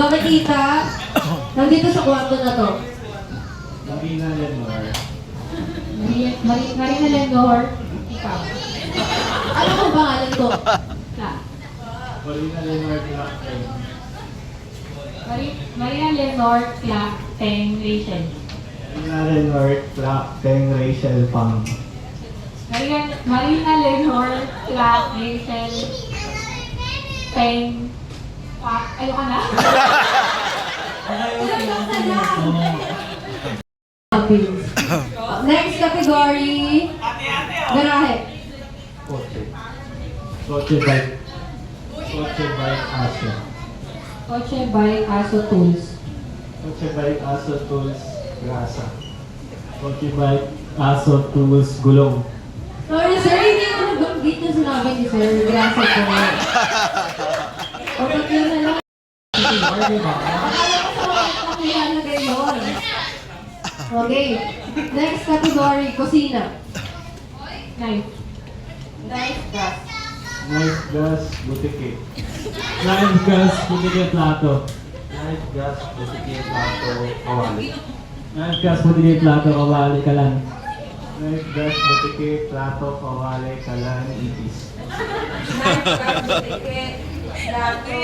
makikita nandito sa kwarto na to. Marina Lenor. Marina Lenor. Ikaw. Ano ang pangalan ko? Marina Lenor Clark. Marina Lenor, Clark, Teng, Rachel. Marina Lenor Clark, Teng, Rachel, Pang. Marina Lenor, Clark, Rachel, Teng, Pak. Ayoko na. Next category. Garahe. Kotse. Kotse bike. Kotse bike aso. Kotse, bike, aso, tools. Kotse bike aso tools grasa. Kotse bike aso tools gulong. Sorry sir, hindi ko nabanggit yung sinabi ni sir. Grasa po. O ba't yun na lang? Akala ko sa mga ilalagay yun. Okay. Next category, kusina. Knife. Knife, gas. Knife, gas, butike. Knife, gas, butike, plato. Knife, gas, butike, plato, kawali. Knife, gas, butike, plato, kawali, kalan. Knife, gas, butike, plato, kawali, kalan, ipis. Knife, gas, butike, plato.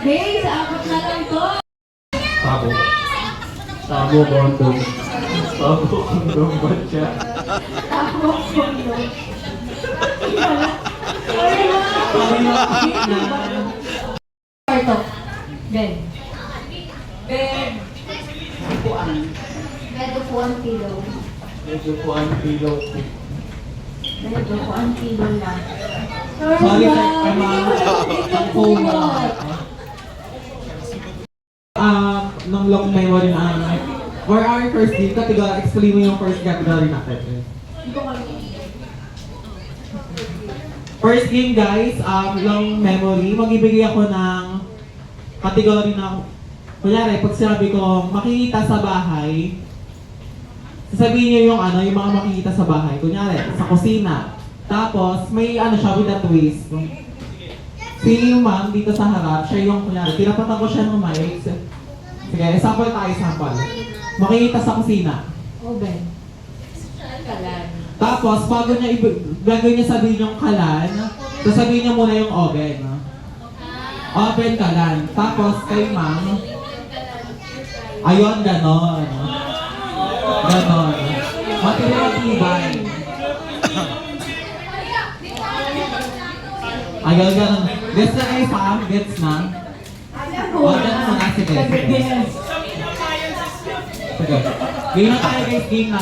Okay, sa apat na lang to. Sabo. Sabo, kondom. Sabo, kondom, batya. Ako, kondo. Kwarto. Bed. Bed. Bed of 1 kilo. Medyo po ang pillow. Bed of 1 kilo lang. Sorry, sir. Ang phone mo. Nung long memory na for our first game, category, explain mo yung first category natin. First game guys, long memory, magbibigay ako ng category na, kunyari, pag sinabi ko makikita sa bahay, sasabihin niyo yung yung mga makikita sa bahay, kunyari, sa kusina. Tapos, may siya with a twist. Si ma'am dito sa harap, siya yung kunyari, tinapatan ko siya ng mic. Sige, sample tayo, sample. Makikita sa kusina. Oven. Kalan. Tapos, bago niya, gagawin niya sabihin yung kalan, sasabihin niya muna yung oven. Oven, kalan. Tapos, kay ma'am, ayun, ganon. Ganon. Matibay. Ayun, ganon. Gets na kayo, Sam? Gets na? O, ganon muna. Sige, sige. Sige. Game na tayo, guys. Game na.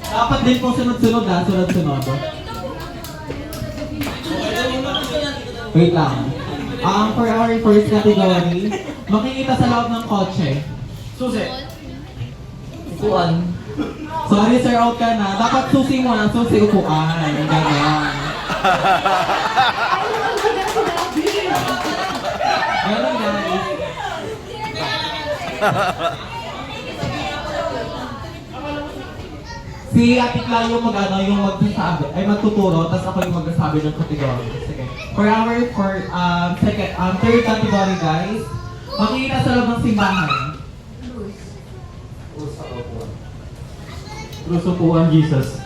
Dapat din po sunod-sunod ha, sunod-sunod. Wait lang. For our first category, makikita sa loob ng kotse. Susi. Upuan. Sorry sir, out ka na. Dapat susi mo na, susi upuan. Ganyan. Ganun guys. Si Ate Cla yung yung magsasabi, ay magtuturo, tapos ako yung magsasabi ng category. Sige. For our third category guys, makikita sa loob ng simbahan. Cruz upuan, Jesus.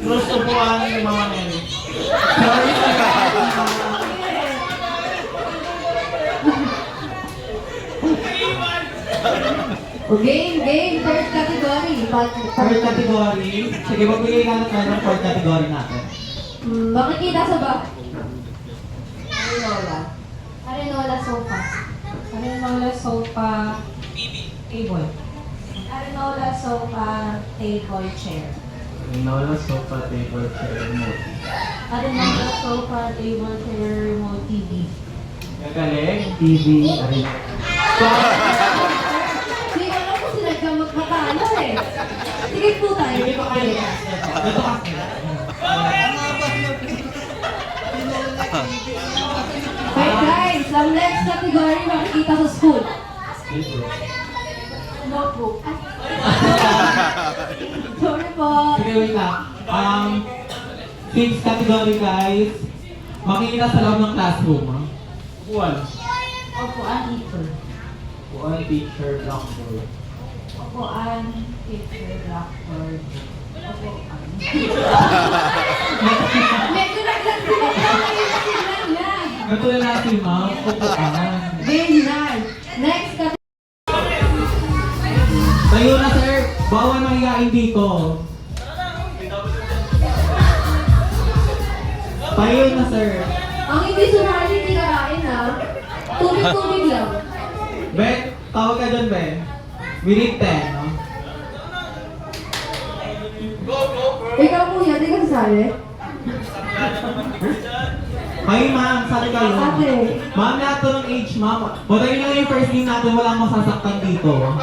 Cruz upuan, yung Mama Mary. Sorry sir. Game, third category. Third category. Sige, magbigay ka na ng fourth category natin. Makikita sa bahay. Arenola. Arenola sofa. Arenola sofa. Table. Arenola sofa, table, chair. Nola, sofa, table, chair, remote. Arenola sofa, table, chair, remote TV. Gagaling, TV, arena. Hindi ko alam kung sila ka magkakala eh. Sige po tayo. Ito kasi. Wait guys, ang next category makikita sa school. Notebook. Sorry po. Sige, wait lang. Fifth category, guys. Makikita sa loob ng classroom. Upuan. Upuan, teacher. Upuan, teacher, blackboard. Upuan, teacher, blackboard. Upuan. Medyo naglag-lag lang. Ito na natin, ma'am. Upuan. Ganyan. Next Tayo na, sir. Bawal mahihain dito. Tayo na, sir. Ang hindi sumali, hindi karain ha. Tubig-tubig lang. Ben, tawag ka dyan, Ben. We need 10, no? Ikaw kuya, di ka sasali? Ay, ma'am, sali kayo. Ate. Ma'am, lahat to ng age, ma'am. Batayin na yung first game natin, walang masasaktan dito.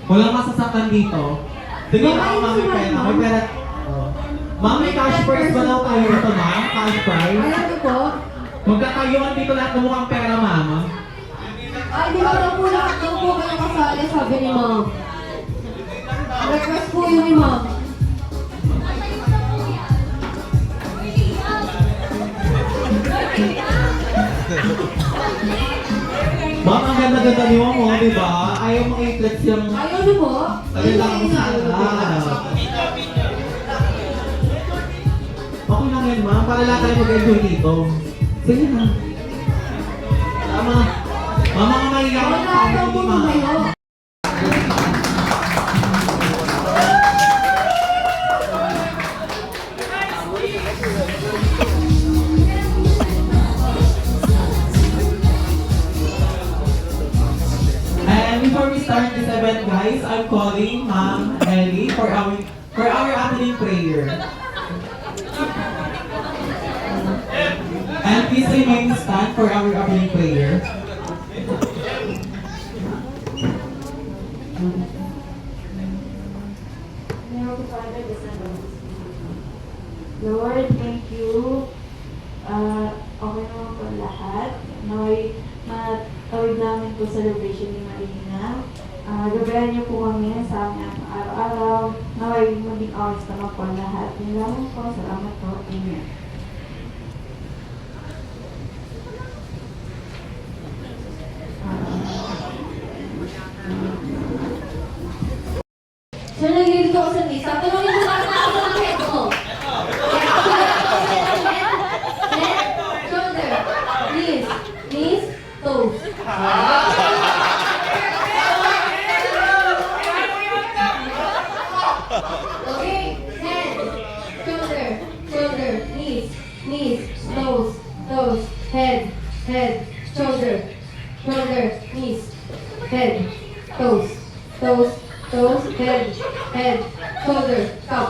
Walang masasaktan dito. Sige, ma'am, may pera. May pera. Oh. Ma'am, may cash prize ba daw tayo ito, ma'am? Cash prize? Alam ko po. Magkakayuan dito lahat ng mukhang pera, ma'am. Ay, di ba daw po lahat daw po kayo kasali, sabi ni ma'am. Request po yun ni ma'am. Ma'am, ang ganda-ganda niyo mo, di ba? Ayaw mo i-flex yung... Ayaw niyo po? Ayaw lang ako sana. Okay lang yan, ma'am. Para lahat tayo mag-enjoy dito. Sige na. Tama. Mama, mga mahihaw Wala ng daw family, po ma'am. kayo. And before we start this event, guys, I'm calling Ma'am Ellie for our opening prayer. And please remain stand for our opening prayer. Lord, thank you. Okay naman po lahat. Naway matawid namin po celebration ni Marina. Gabayan niyo po kami sa aming araw-araw. Naway maging ours naman po lahat. Yun lamang po. Salamat po. Amen. Sir, nagigilito ako sa list. Tatanungin mo natin ako ng head mo. Head, shoulder, knees, toes. Okay, head, shoulder, knees, toes, head, shoulder, knees, head, toes, head, shoulder, stop.